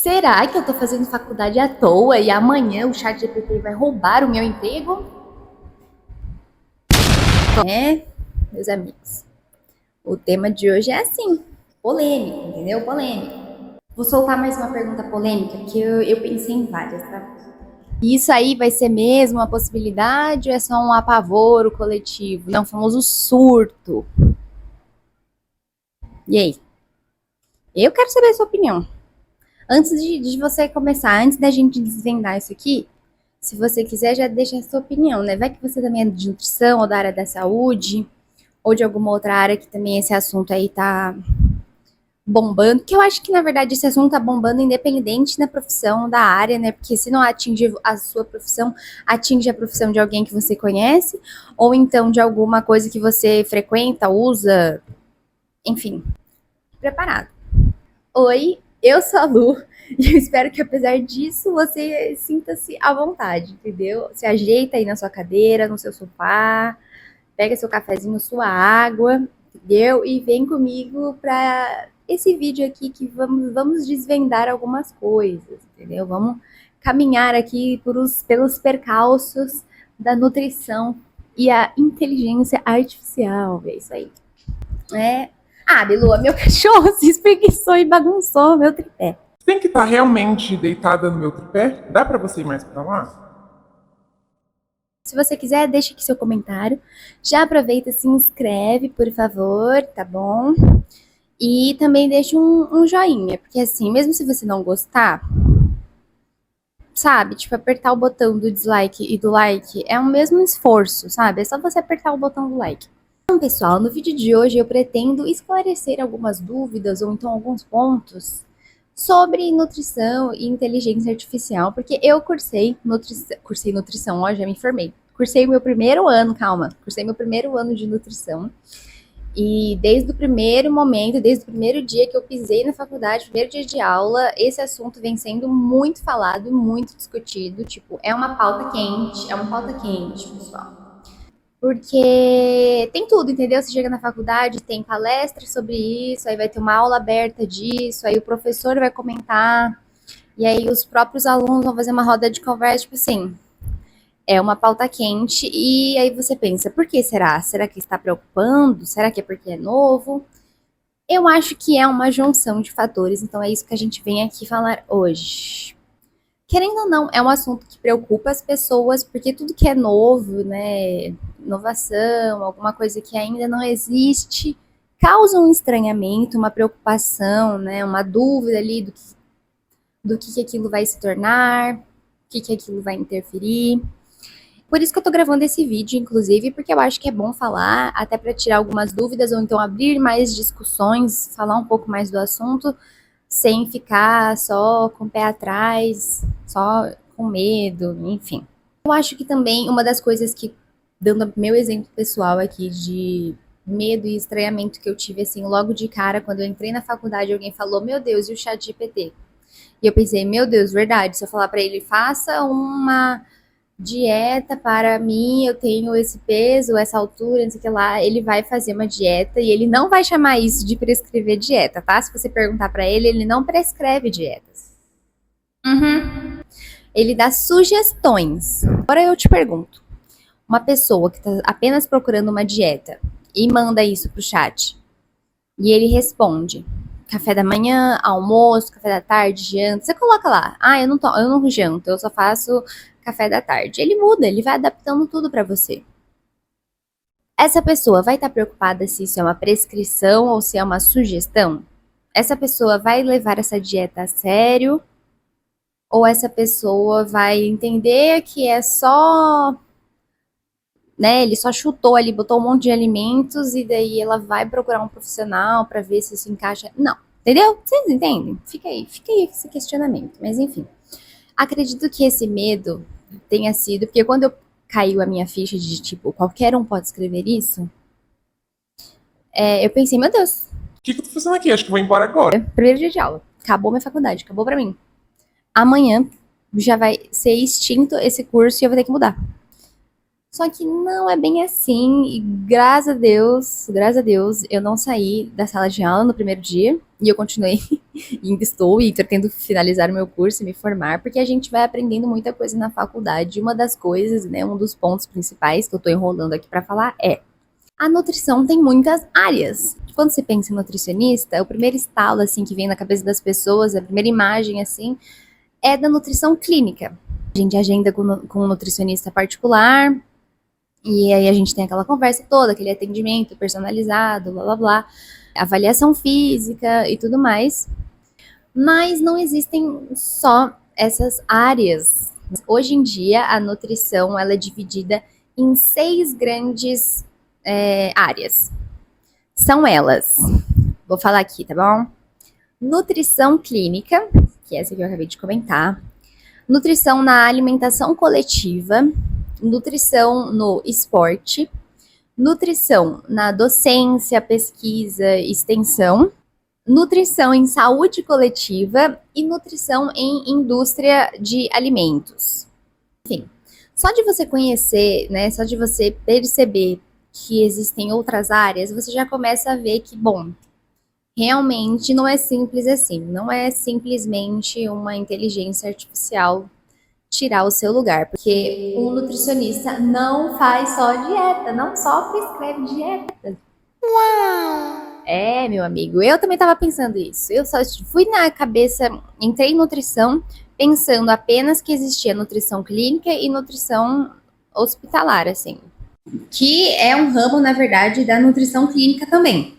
Será que eu tô fazendo faculdade à toa e amanhã o ChatGPT vai roubar o meu emprego? É, meus amigos. O tema de hoje é assim, polêmico, entendeu? Polêmico. Vou soltar mais uma pergunta polêmica, que eu pensei em várias, tá? E isso aí vai ser mesmo uma possibilidade ou é só um apavoro coletivo? Não, o famoso surto. E aí? Eu quero saber a sua opinião. Antes de você começar, antes da gente desvendar isso aqui, se você quiser, já deixa a sua opinião, né? Vai que você também é de nutrição ou da área da saúde, ou de alguma outra área que também esse assunto aí tá bombando. Que eu acho que, na verdade, esse assunto tá bombando independente da profissão, da área, né? Porque se não atinge a sua profissão, atinge a profissão de alguém que você conhece, ou então de alguma coisa que você frequenta, usa, enfim. Preparado. Oi, eu sou a Lu e eu espero que apesar disso você sinta-se à vontade, entendeu? Se ajeita aí na sua cadeira, no seu sofá, pega seu cafezinho, sua água, entendeu? E vem comigo para esse vídeo aqui que vamos desvendar algumas coisas, entendeu? Vamos caminhar aqui pelos percalços da nutrição e a inteligência artificial, é isso aí. É. Ah, Bilu, meu cachorro se espreguiçou e bagunçou meu tripé. Tem que estar realmente deitada no meu tripé? Dá pra você ir mais pra lá? Se você quiser, deixa aqui seu comentário. Já aproveita, se inscreve, por favor, tá bom? E também deixa um joinha, porque assim, mesmo se você não gostar, sabe? Tipo, apertar o botão do dislike e do like é o mesmo esforço, sabe? É só você apertar o botão do like. Então, pessoal, no vídeo de hoje eu pretendo esclarecer algumas dúvidas ou então alguns pontos sobre nutrição e inteligência artificial, porque eu cursei nutrição, ó, já me informei. Cursei o meu primeiro ano, calma, cursei meu primeiro ano de nutrição. E desde o primeiro momento, desde o primeiro dia que eu pisei na faculdade, primeiro dia de aula, esse assunto vem sendo muito falado, muito discutido. Tipo, é uma pauta quente, pessoal. Porque tem tudo, entendeu? Você chega na faculdade, tem palestra sobre isso, aí vai ter uma aula aberta disso, aí o professor vai comentar, e aí os próprios alunos vão fazer uma roda de conversa, tipo assim, é uma pauta quente, e aí você pensa, por que será? Será que está preocupando? Será que é porque é novo? Eu acho que é uma junção de fatores, então é isso que a gente vem aqui falar hoje. Querendo ou não, é um assunto que preocupa as pessoas, porque tudo que é novo, né, inovação, alguma coisa que ainda não existe, causa um estranhamento, uma preocupação, né, uma dúvida ali do que aquilo vai se tornar, o que aquilo vai interferir. Por isso que eu tô gravando esse vídeo, inclusive, porque eu acho que é bom falar, até para tirar algumas dúvidas, ou então abrir mais discussões, falar um pouco mais do assunto, sem ficar só com o pé atrás, só com medo, enfim. Eu acho que também uma das coisas que, dando meu exemplo pessoal aqui de medo e estranhamento que eu tive, assim, logo de cara, quando eu entrei na faculdade, alguém falou, meu Deus, e o chat GPT? E eu pensei, meu Deus, verdade, se eu falar para ele, faça uma dieta para mim, eu tenho esse peso, essa altura, não sei o que lá, ele vai fazer uma dieta e ele não vai chamar isso de prescrever dieta, tá? Se você perguntar para ele, ele não prescreve dietas. Uhum. Ele dá sugestões. Agora eu te pergunto, uma pessoa que está apenas procurando uma dieta e manda isso pro chat e ele responde café da manhã, almoço, café da tarde, janta. Você coloca lá, eu não janto, eu só faço café da tarde. Ele muda, ele vai adaptando tudo para você. Essa pessoa vai estar preocupada se isso é uma prescrição ou se é uma sugestão? Essa pessoa vai levar essa dieta a sério? Ou essa pessoa vai entender que é só, né, ele só chutou ali, botou um monte de alimentos e daí ela vai procurar um profissional para ver se isso encaixa? Não, entendeu? Vocês entendem? Fica aí esse questionamento. Mas enfim, acredito que esse medo tenha sido, porque quando eu caiu a minha ficha de tipo, qualquer um pode escrever isso, eu pensei, meu Deus, O que eu tô fazendo aqui? Acho que vou embora agora. primeiro dia de aula, acabou minha faculdade, acabou pra mim. Amanhã já vai ser extinto esse curso e eu vou ter que mudar. Só que não é bem assim, e graças a Deus, eu não saí da sala de aula no primeiro dia, e eu continuei ainda estou e pretendo finalizar o meu curso e me formar, porque a gente vai aprendendo muita coisa na faculdade. Uma das coisas, né, um dos pontos principais que eu tô enrolando aqui para falar é: a nutrição tem muitas áreas. Quando você pensa em nutricionista, o primeiro estalo assim que vem na cabeça das pessoas, a primeira imagem assim, é da nutrição clínica. A gente agenda com um nutricionista particular, e aí a gente tem aquela conversa toda, aquele atendimento personalizado, blá blá blá, avaliação física e tudo mais. Mas não existem só essas áreas. Hoje em dia, a nutrição ela é dividida em 6 grandes áreas. São elas. Vou falar aqui, tá bom? Nutrição clínica, que é essa que eu acabei de comentar. Nutrição na alimentação coletiva. Nutrição no esporte. Nutrição na docência, pesquisa e extensão. Nutrição em saúde coletiva e nutrição em indústria de alimentos. Enfim, só de você conhecer, né, só de você perceber que existem outras áreas, você já começa a ver que, bom, realmente não é simples assim. Não é simplesmente uma inteligência artificial tirar o seu lugar, porque um nutricionista não faz só dieta, não só prescreve dieta. É, meu amigo, eu também estava pensando isso. Eu só fui na cabeça, entrei em nutrição pensando apenas que existia nutrição clínica e nutrição hospitalar, assim. Que é um ramo, na verdade, da nutrição clínica também.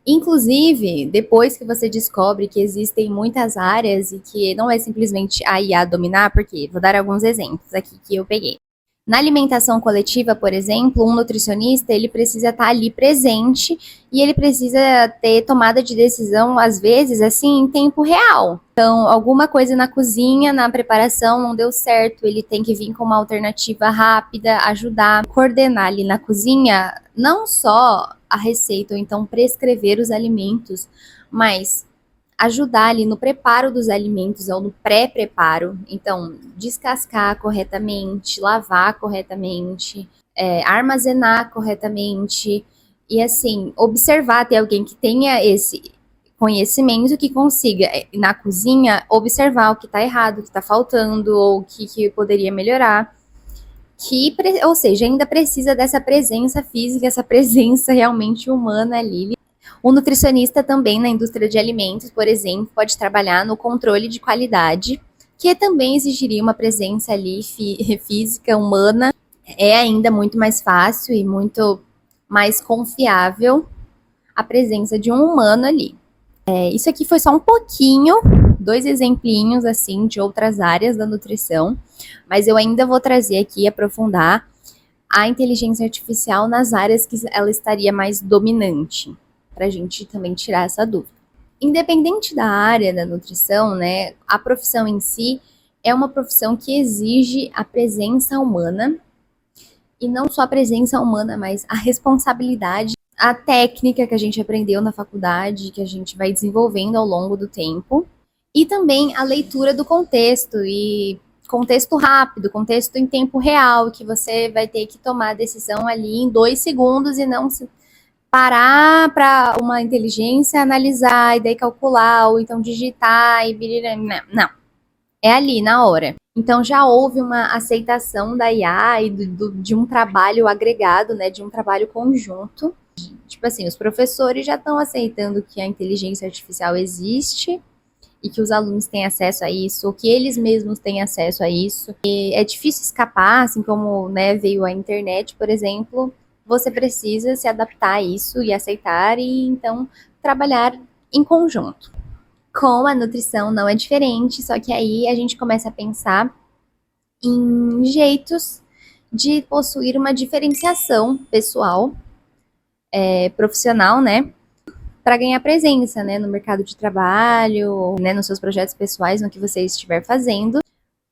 Inclusive, depois que você descobre que existem muitas áreas e que não é simplesmente a IA dominar, porque vou dar alguns exemplos aqui que eu peguei. Na alimentação coletiva, por exemplo, um nutricionista ele precisa estar ali presente e ele precisa ter tomada de decisão, às vezes, assim, em tempo real. Então, alguma coisa na cozinha, na preparação não deu certo, ele tem que vir com uma alternativa rápida, ajudar, coordenar ali na cozinha, não só a receita ou então prescrever os alimentos, mas ajudar ali no preparo dos alimentos ou no pré-preparo. Então, descascar corretamente, lavar corretamente, armazenar corretamente e assim, observar, ter alguém que tenha esse conhecimento que consiga, na cozinha, observar o que está errado, o que está faltando ou o que poderia melhorar. Ou seja, ainda precisa dessa presença física, essa presença realmente humana ali. O nutricionista também na indústria de alimentos, por exemplo, pode trabalhar no controle de qualidade, que também exigiria uma presença ali física, humana. É ainda muito mais fácil e muito mais confiável a presença de um humano ali. Isso aqui foi só um pouquinho, 2 exemplinhos assim de outras áreas da nutrição, mas eu ainda vou trazer aqui, aprofundar a inteligência artificial nas áreas que ela estaria mais dominante, para a gente também tirar essa dúvida. Independente da área da nutrição, né, a profissão em si é uma profissão que exige a presença humana, e não só a presença humana, mas a responsabilidade, a técnica que a gente aprendeu na faculdade, que a gente vai desenvolvendo ao longo do tempo, e também a leitura do contexto, e contexto rápido, contexto em tempo real, que você vai ter que tomar a decisão ali em 2 segundos e não parar para uma inteligência analisar e daí calcular, ou então digitar e não. É ali, na hora. Então já houve uma aceitação da IA e de um trabalho agregado, né, de um trabalho conjunto. Tipo assim, os professores já estão aceitando que a inteligência artificial existe e que os alunos têm acesso a isso, ou que eles mesmos têm acesso a isso. E é difícil escapar, assim como, né, veio a internet, por exemplo, você precisa se adaptar a isso e aceitar e então trabalhar em conjunto. Com a nutrição não é diferente, só que aí a gente começa a pensar em jeitos de possuir uma diferenciação pessoal, profissional, né, para ganhar presença, né, no mercado de trabalho, né, nos seus projetos pessoais, no que você estiver fazendo,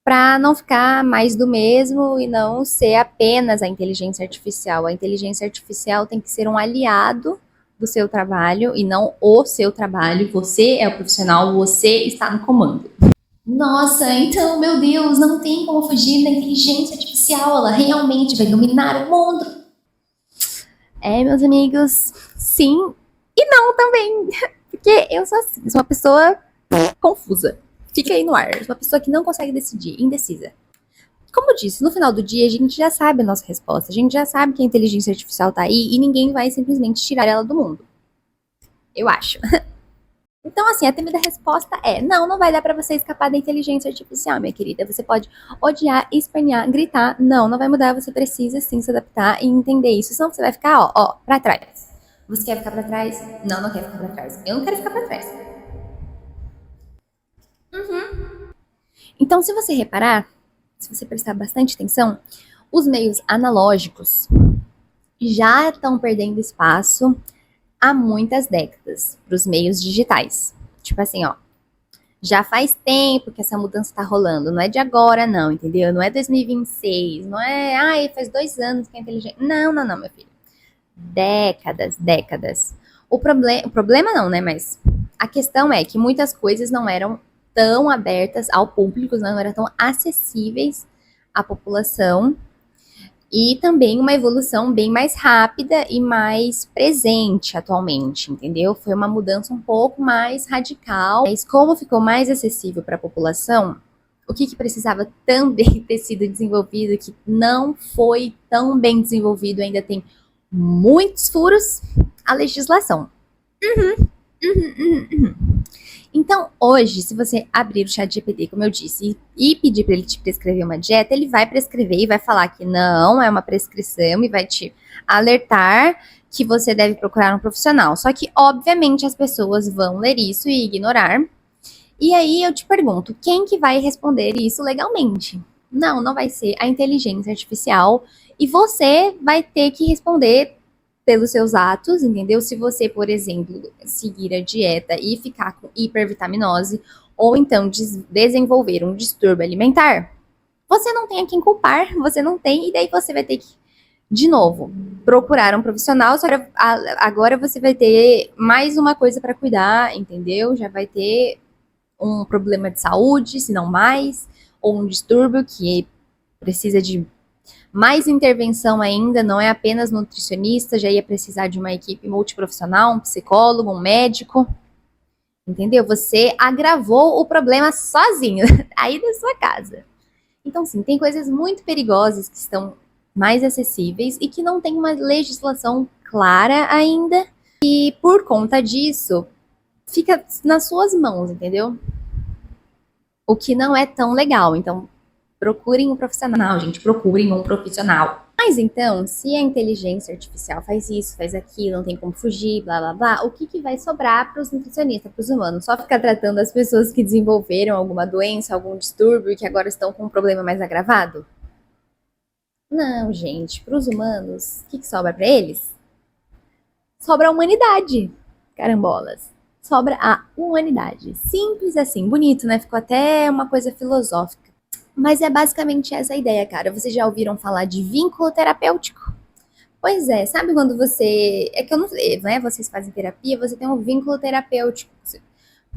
para não ficar mais do mesmo e não ser apenas a inteligência artificial. A inteligência artificial tem que ser um aliado do seu trabalho e não o seu trabalho. Você é o profissional, você está no comando. Nossa, então, meu Deus, não tem como fugir da inteligência artificial, ela realmente vai dominar o mundo. Meus amigos, sim e não também, porque eu sou assim, sou uma pessoa Confusa. Fica aí no ar. Uma pessoa que não consegue decidir, indecisa. Como eu disse, no final do dia a gente já sabe a nossa resposta. A gente já sabe que a inteligência artificial tá aí e ninguém vai simplesmente tirar ela do mundo. Eu acho. Então, assim, a temida resposta é: não, não vai dar pra você escapar da inteligência artificial, minha querida. Você pode odiar, espernear, gritar. Não, não vai mudar. Você precisa sim se adaptar e entender isso. Senão você vai ficar, ó, pra trás. Você quer ficar pra trás? Não, não quero ficar pra trás. Eu não quero ficar pra trás. Então, se você reparar, se você prestar bastante atenção, os meios analógicos já estão perdendo espaço há muitas décadas para os meios digitais. Tipo assim, ó, já faz tempo que essa mudança tá rolando, não é de agora não, entendeu? Não é 2026, não é, ai, faz 2 anos que é inteligente. Não, não, não, meu filho. Décadas, décadas. O problema não, né, mas a questão é que muitas coisas não eram tão abertas ao público, não eram tão acessíveis à população e também uma evolução bem mais rápida e mais presente atualmente, entendeu? Foi uma mudança um pouco mais radical, mas como ficou mais acessível para a população, o que precisava também ter sido desenvolvido, que não foi tão bem desenvolvido, ainda tem muitos furos, a legislação. Então, hoje, se você abrir o chat GPT, como eu disse, e pedir para ele te prescrever uma dieta, ele vai prescrever e vai falar que não é uma prescrição e vai te alertar que você deve procurar um profissional. Só que, obviamente, as pessoas vão ler isso e ignorar. E aí eu te pergunto, quem que vai responder isso legalmente? Não, não vai ser a inteligência artificial e você vai ter que responder pelos seus atos, entendeu? Se você, por exemplo, seguir a dieta e ficar com hipervitaminose, ou então desenvolver um distúrbio alimentar, você não tem a quem culpar, você não tem, e daí você vai ter que, de novo, procurar um profissional, só que agora você vai ter mais uma coisa para cuidar, entendeu? Já vai ter um problema de saúde, se não mais, ou um distúrbio que precisa de mais intervenção ainda, não é apenas nutricionista, já ia precisar de uma equipe multiprofissional, um psicólogo, um médico, entendeu? Você agravou o problema sozinho, aí da sua casa. Então, sim, tem coisas muito perigosas que estão mais acessíveis e que não tem uma legislação clara ainda, e por conta disso, fica nas suas mãos, entendeu? O que não é tão legal. Então, procurem um profissional, gente, procurem um profissional. Mas então, se a inteligência artificial faz isso, faz aquilo, não tem como fugir, blá blá blá, o que vai sobrar para os nutricionistas, para os humanos? Só ficar tratando as pessoas que desenvolveram alguma doença, algum distúrbio e que agora estão com um problema mais agravado? Não, gente, para os humanos, o que sobra para eles? Sobra a humanidade, carambolas. Sobra a humanidade. Simples assim, bonito, né? Ficou até uma coisa filosófica. Mas é basicamente essa a ideia, cara. Vocês já ouviram falar de vínculo terapêutico? Pois é, sabe quando você. É que eu não sei, né? Vocês fazem terapia, você tem um vínculo terapêutico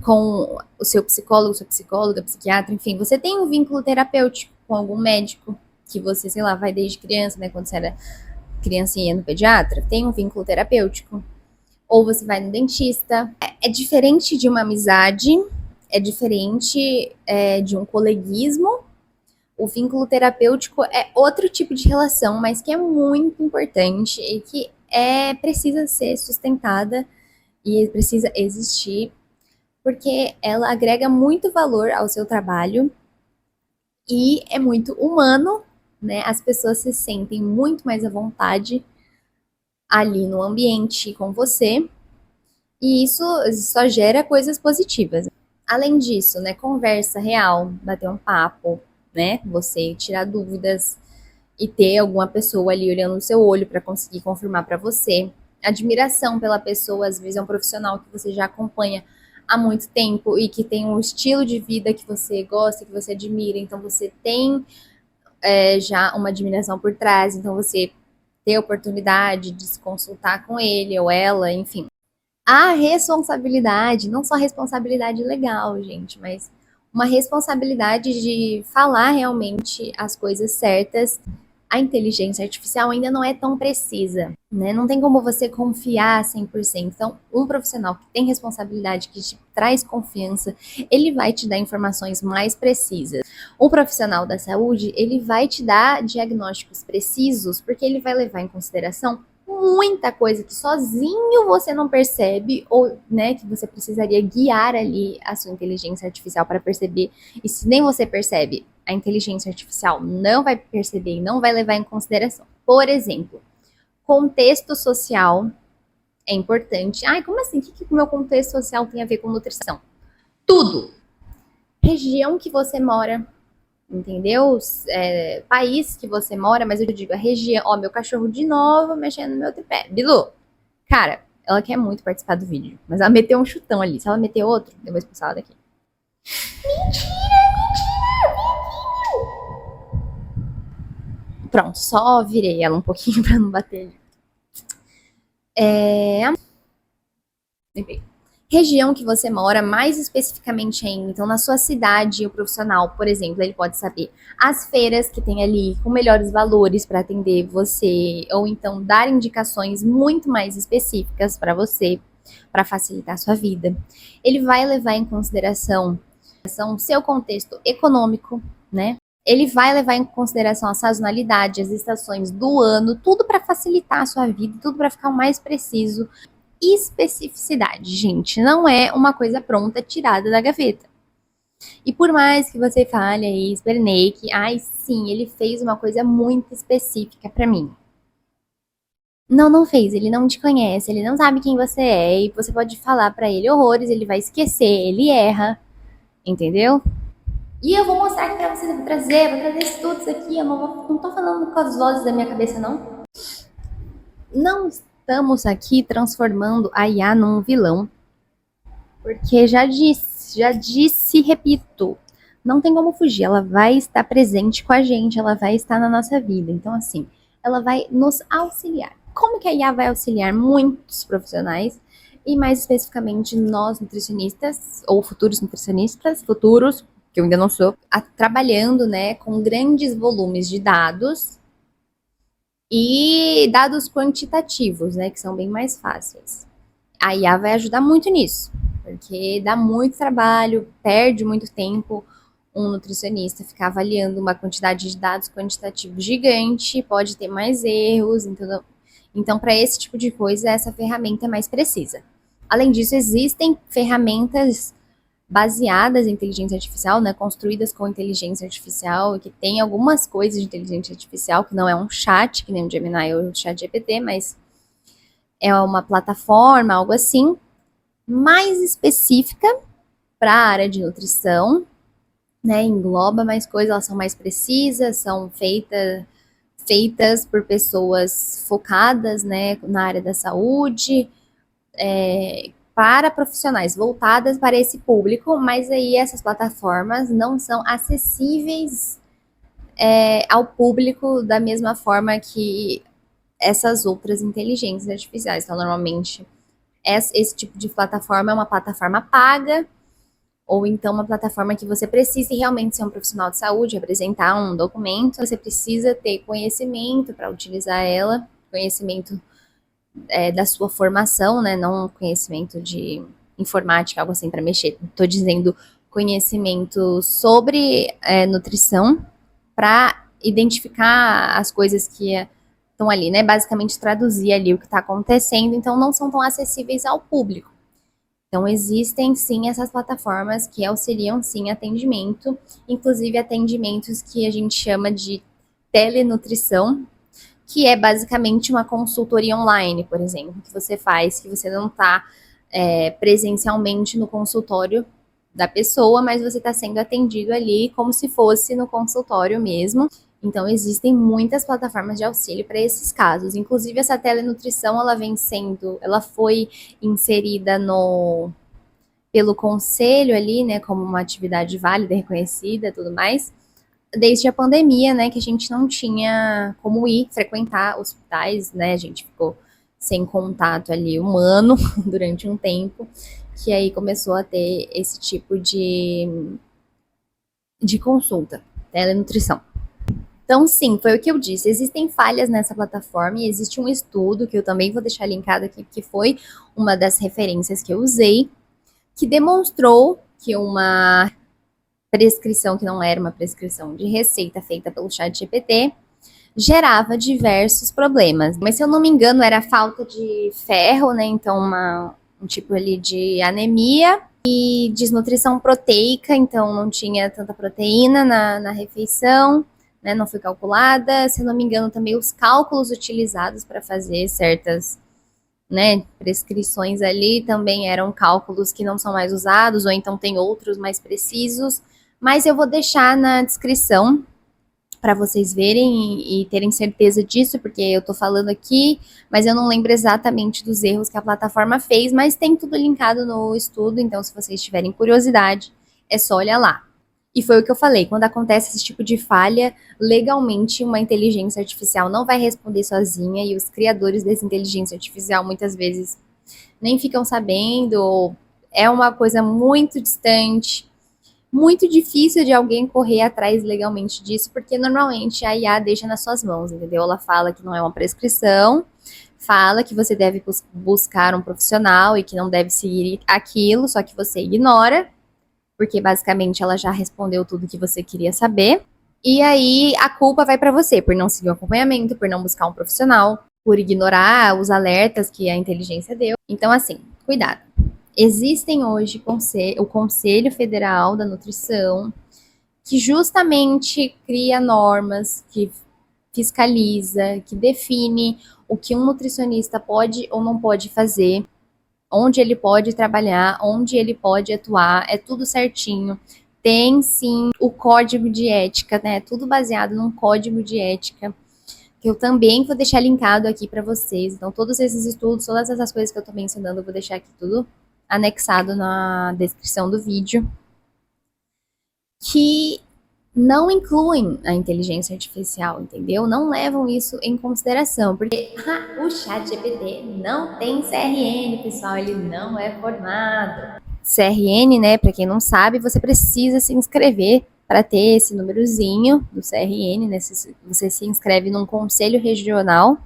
com o seu psicólogo, sua psicóloga, psiquiatra, enfim. Você tem um vínculo terapêutico com algum médico que você, sei lá, vai desde criança, né? Quando você era criancinha no pediatra, tem um vínculo terapêutico. Ou você vai no dentista. É diferente de uma amizade, é diferente de um coleguismo. O vínculo terapêutico é outro tipo de relação, mas que é muito importante e que precisa ser sustentada e precisa existir, porque ela agrega muito valor ao seu trabalho e é muito humano, né? As pessoas se sentem muito mais à vontade ali no ambiente com você, e isso só gera coisas positivas. Além disso, né, conversa real, bater um papo, né, você tirar dúvidas e ter alguma pessoa ali olhando no seu olho para conseguir confirmar para você. Admiração pela pessoa, às vezes é um profissional que você já acompanha há muito tempo e que tem um estilo de vida que você gosta, que você admira, então você tem já uma admiração por trás, então você ter a oportunidade de se consultar com ele ou ela, enfim. A responsabilidade, não só responsabilidade legal, gente, mas uma responsabilidade de falar realmente as coisas certas a inteligência artificial ainda não é tão precisa, né? Não tem como você confiar 100%. Então, um profissional que tem responsabilidade, que te traz confiança, ele vai te dar informações mais precisas. Um profissional da saúde, ele vai te dar diagnósticos precisos, porque ele vai levar em consideração muita coisa que sozinho você não percebe, ou, né, que você precisaria guiar ali a sua inteligência artificial para perceber, e se nem você percebe, a inteligência artificial não vai perceber e não vai levar em consideração. Por exemplo, contexto social é importante. Ai, como assim? O que o meu contexto social tem a ver com nutrição? Tudo. Região que você mora, entendeu? País que você mora, mas eu digo a região. Ó, meu cachorro de novo mexendo no meu tripé. Bilu, cara, ela quer muito participar do vídeo, mas ela meteu um chutão ali. Se ela meter outro, eu vou expulsar ela daqui. Pronto, só virei ela um pouquinho pra não bater. Região que você mora, mais especificamente ainda. Então, na sua cidade, o profissional, por exemplo, ele pode saber as feiras que tem ali com melhores valores para atender você, ou então dar indicações muito mais específicas para você, para facilitar a sua vida. Ele vai levar em consideração o seu contexto econômico, né? Ele vai levar em consideração a sazonalidade, as estações do ano, tudo para facilitar a sua vida, tudo para ficar o mais preciso. Especificidade, gente, não é uma coisa pronta tirada da gaveta. E por mais que você fale aí, esperneie que, ai sim, ele fez uma coisa muito específica para mim. Não, não fez, ele não te conhece, ele não sabe quem você é, e você pode falar para ele horrores, ele vai esquecer, ele erra, entendeu? E eu vou mostrar aqui pra vocês, vou trazer estudos aqui, eu não tô falando com as vozes da minha cabeça, não. Não estamos aqui transformando a IA num vilão, porque já disse, repito, não tem como fugir, ela vai estar presente com a gente, ela vai estar na nossa vida. Então, assim, ela vai nos auxiliar. Como que a IA vai auxiliar muitos profissionais, e mais especificamente nós nutricionistas, ou futuros nutricionistas, futuros, que eu ainda não sou, trabalhando, né, com grandes volumes de dados, e dados quantitativos, né, que são bem mais fáceis. A IA vai ajudar muito nisso, porque dá muito trabalho, perde muito tempo um nutricionista ficar avaliando uma quantidade de dados quantitativos gigante, pode ter mais erros, então para esse tipo de coisa, essa ferramenta é mais precisa. Além disso, existem ferramentas baseadas em inteligência artificial, né, construídas com inteligência artificial, que tem algumas coisas de inteligência artificial, que não é um chat, que nem o Gemini ou o ChatGPT, mas é uma plataforma, algo assim, mais específica para a área de nutrição, né, engloba mais coisas, elas são mais precisas, são feitas por pessoas focadas, né, na área da saúde, para profissionais voltadas para esse público, mas aí essas plataformas não são acessíveis ao público da mesma forma que essas outras inteligências artificiais. Então, normalmente, esse tipo de plataforma é uma plataforma paga, ou então uma plataforma que você precise realmente ser um profissional de saúde, apresentar um documento, você precisa ter conhecimento para utilizar ela, conhecimento da sua formação, né? Não conhecimento de informática, algo assim para mexer. Estou dizendo conhecimento sobre nutrição para identificar as coisas que estão ali, né? Basicamente traduzir ali o que está acontecendo, então não são tão acessíveis ao público. Então existem sim essas plataformas que auxiliam sim atendimento, inclusive atendimentos que a gente chama de telenutrição, que é basicamente uma consultoria online, por exemplo, que você faz, que você não está presencialmente no consultório da pessoa, mas você está sendo atendido ali como se fosse no consultório mesmo. Então, existem muitas plataformas de auxílio para esses casos. Inclusive, essa telenutrição, ela foi inserida pelo conselho ali, né, como uma atividade válida, reconhecida, tudo mais, desde a pandemia, né, que a gente não tinha como frequentar hospitais, né, a gente ficou sem contato ali humano durante um tempo, que aí começou a ter esse tipo de consulta, telenutrição. Então, sim, foi o que eu disse. Existem falhas nessa plataforma e existe um estudo que eu também vou deixar linkado aqui, que foi uma das referências que eu usei, que demonstrou que uma prescrição que não era uma prescrição de receita feita pelo ChatGPT gerava diversos problemas. Mas se eu não me engano, era falta de ferro, né? Então, um tipo ali de anemia e desnutrição proteica, então não tinha tanta proteína na refeição, né? Não foi calculada. Se eu não me engano, também os cálculos utilizados para fazer certas, né, prescrições ali também eram cálculos que não são mais usados, ou então tem outros mais precisos. Mas eu vou deixar na descrição para vocês verem e terem certeza disso, porque eu tô falando aqui, mas eu não lembro exatamente dos erros que a plataforma fez, mas tem tudo linkado no estudo, então se vocês tiverem curiosidade, é só olhar lá. E foi o que eu falei, quando acontece esse tipo de falha, legalmente uma inteligência artificial não vai responder sozinha, e os criadores dessa inteligência artificial muitas vezes nem ficam sabendo, ou é uma coisa muito distante, muito difícil de alguém correr atrás legalmente disso, porque normalmente a IA deixa nas suas mãos, entendeu? Ela fala que não é uma prescrição, fala que você deve buscar um profissional e que não deve seguir aquilo, só que você ignora, porque basicamente ela já respondeu tudo que você queria saber. E aí a culpa vai para você por não seguir o acompanhamento, por não buscar um profissional, por ignorar os alertas que a inteligência deu. Então, assim, cuidado. Existem hoje o Conselho Federal da Nutrição, que justamente cria normas, que fiscaliza, que define o que um nutricionista pode ou não pode fazer, onde ele pode trabalhar, onde ele pode atuar, é tudo certinho. Tem sim o código de ética, né? Tudo baseado num código de ética, que eu também vou deixar linkado aqui para vocês. Então, todos esses estudos, todas essas coisas que eu tô mencionando, eu vou deixar aqui tudo anexado na descrição do vídeo, que não incluem a inteligência artificial, entendeu? Não levam isso em consideração, porque o ChatGPT não tem CRN, pessoal, ele não é formado. CRN, né, para quem não sabe, você precisa se inscrever para ter esse númerozinho do CRN, né? Você se inscreve num conselho regional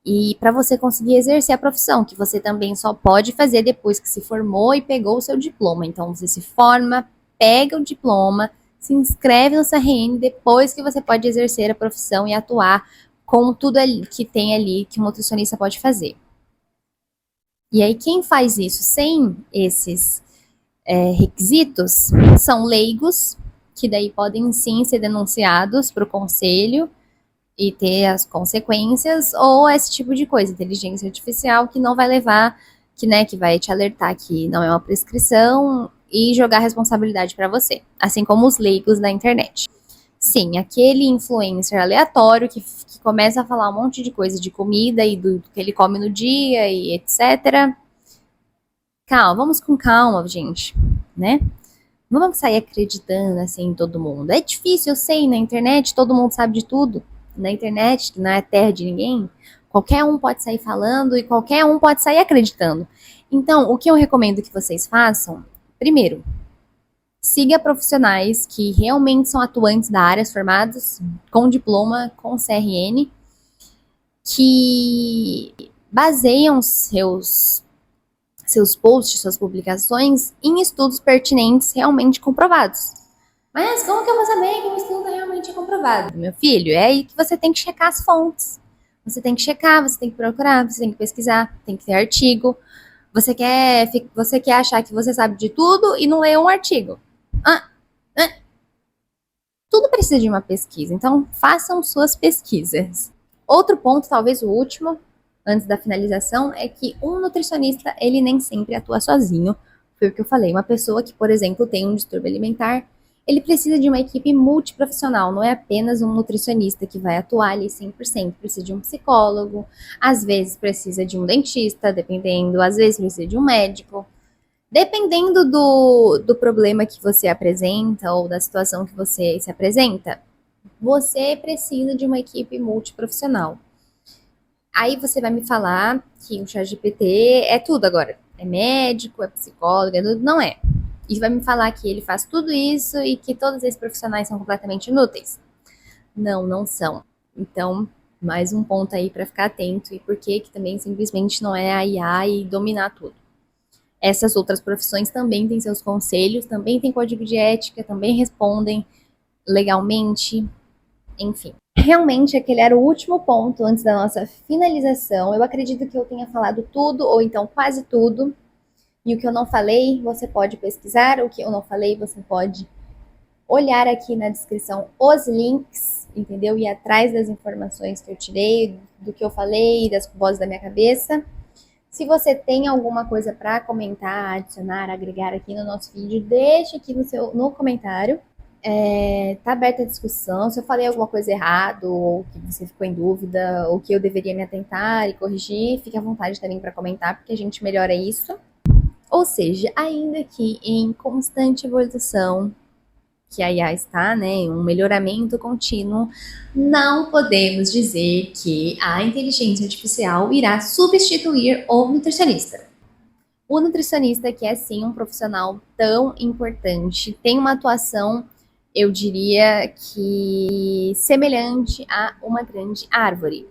e para você conseguir exercer a profissão, que você também só pode fazer depois que se formou e pegou o seu diploma. Então, você se forma, pega o diploma, se inscreve no CRN, depois que você pode exercer a profissão e atuar com tudo ali, que tem ali que um nutricionista pode fazer. E aí, quem faz isso sem esses requisitos são leigos, que daí podem sim ser denunciados para o conselho e ter as consequências, ou esse tipo de coisa, inteligência artificial que não vai levar, que vai te alertar que não é uma prescrição e jogar a responsabilidade para você, assim como os leigos da internet. Sim, aquele influencer aleatório que começa a falar um monte de coisa de comida e do que ele come no dia e etc. Calma, vamos com calma, gente, né? Não vamos sair acreditando assim em todo mundo. É difícil, eu sei, na internet todo mundo sabe de tudo. Na internet, que não é terra de ninguém, qualquer um pode sair falando e qualquer um pode sair acreditando. Então, o que eu recomendo que vocês façam, primeiro, siga profissionais que realmente são atuantes da área, formados com diploma, com CRN, que baseiam seus posts, suas publicações em estudos pertinentes realmente comprovados. Mas como que eu vou saber que um estudo realmente é comprovado? Meu filho, é aí que você tem que checar as fontes. Você tem que checar, você tem que procurar, você tem que pesquisar, tem que ter artigo. Você quer achar que você sabe de tudo e não lê um artigo. Tudo precisa de uma pesquisa, então façam suas pesquisas. Outro ponto, talvez o último, antes da finalização, é que um nutricionista, ele nem sempre atua sozinho. Foi o que eu falei, uma pessoa que, por exemplo, tem um distúrbio alimentar, ele precisa de uma equipe multiprofissional, não é apenas um nutricionista que vai atuar ali 100%, precisa de um psicólogo, às vezes precisa de um dentista, dependendo, às vezes precisa de um médico. Dependendo do problema que você apresenta ou da situação que você se apresenta, você precisa de uma equipe multiprofissional. Aí você vai me falar que o ChatGPT é tudo agora. É médico, é psicólogo, é tudo. Não é. E vai me falar que ele faz tudo isso e que todos esses profissionais são completamente inúteis. Não, não são. Então, mais um ponto aí para ficar atento e por que também simplesmente não é a IA e dominar tudo. Essas outras profissões também têm seus conselhos, também têm código de ética, também respondem legalmente, enfim. Realmente, aquele era o último ponto antes da nossa finalização. Eu acredito que eu tenha falado tudo, ou então quase tudo. E o que eu não falei, você pode pesquisar. O que eu não falei, você pode olhar aqui na descrição os links, entendeu? E atrás das informações que eu tirei, do que eu falei, das vozes da minha cabeça. Se você tem alguma coisa para comentar, adicionar, agregar aqui no nosso vídeo, deixe aqui no comentário. Tá aberta a discussão. Se eu falei alguma coisa errado, ou que você ficou em dúvida, ou que eu deveria me atentar e corrigir, fique à vontade também para comentar, porque a gente melhora isso. Ou seja, ainda que em constante evolução, que a IA está, né, em um melhoramento contínuo, não podemos dizer que a inteligência artificial irá substituir o nutricionista. O nutricionista, que é sim um profissional tão importante, tem uma atuação, eu diria que semelhante a uma grande árvore.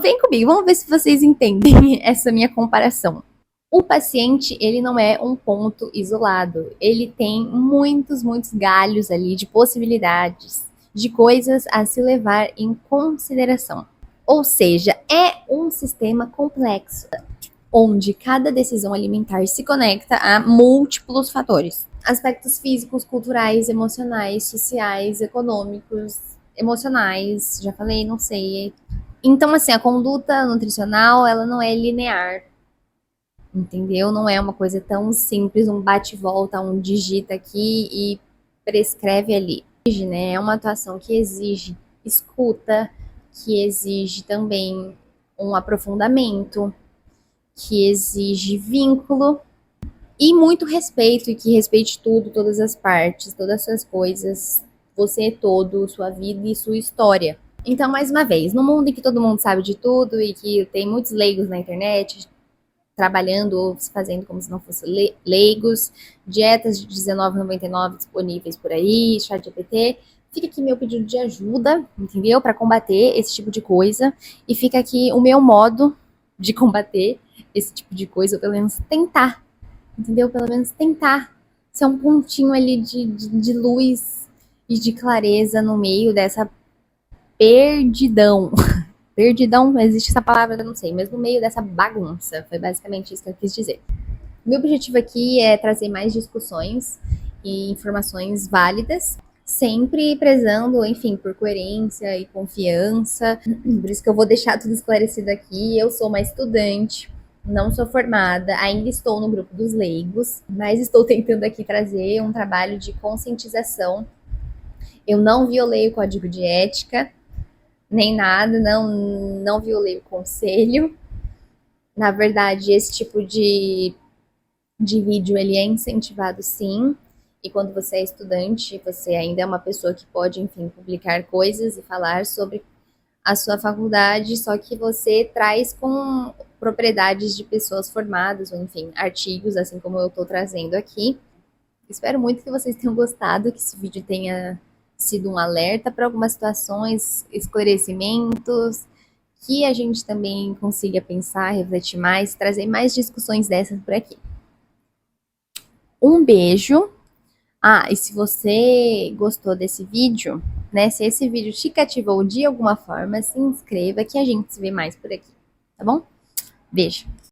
Vem comigo, vamos ver se vocês entendem essa minha comparação. O paciente, ele não é um ponto isolado. Ele tem muitos galhos ali de possibilidades, de coisas a se levar em consideração. Ou seja, é um sistema complexo, onde cada decisão alimentar se conecta a múltiplos fatores. Aspectos físicos, culturais, emocionais, sociais, econômicos, emocionais, já falei, não sei. Então, assim, a conduta nutricional, ela não é linear, entendeu? Não é uma coisa tão simples, um bate e volta, um digita aqui e prescreve ali. Né? É uma atuação que exige escuta, que exige também um aprofundamento, que exige vínculo e muito respeito, e que respeite tudo, todas as partes, todas as suas coisas, você todo, sua vida e sua história. Então, mais uma vez, no mundo em que todo mundo sabe de tudo e que tem muitos leigos na internet, trabalhando ou se fazendo como se não fossem leigos, dietas de R$19,99 disponíveis por aí, ChatGPT, fica aqui meu pedido de ajuda, entendeu? Para combater esse tipo de coisa, e fica aqui o meu modo de combater esse tipo de coisa, ou pelo menos tentar, entendeu? Pelo menos tentar ser um pontinho ali de luz e de clareza no meio dessa perdidão. Perdidão, existe essa palavra, eu não sei, mas no meio dessa bagunça. Foi basicamente isso que eu quis dizer. Meu objetivo aqui é trazer mais discussões e informações válidas, sempre prezando, enfim, por coerência e confiança. Por isso que eu vou deixar tudo esclarecido aqui. Eu sou uma estudante, não sou formada, ainda estou no grupo dos leigos, mas estou tentando aqui trazer um trabalho de conscientização. Eu não violei o código de ética, nem nada, não violei o conselho. Na verdade, esse tipo de vídeo, ele é incentivado sim, e quando você é estudante, você ainda é uma pessoa que pode, enfim, publicar coisas e falar sobre a sua faculdade, só que você traz com propriedades de pessoas formadas, ou enfim, artigos, assim como eu estou trazendo aqui. Espero muito que vocês tenham gostado, que esse vídeo tenha sido um alerta para algumas situações, esclarecimentos, que a gente também consiga pensar, refletir mais, trazer mais discussões dessas por aqui. Um beijo. E se você gostou desse vídeo, né, se esse vídeo te cativou de alguma forma, se inscreva que a gente se vê mais por aqui, tá bom? Beijo.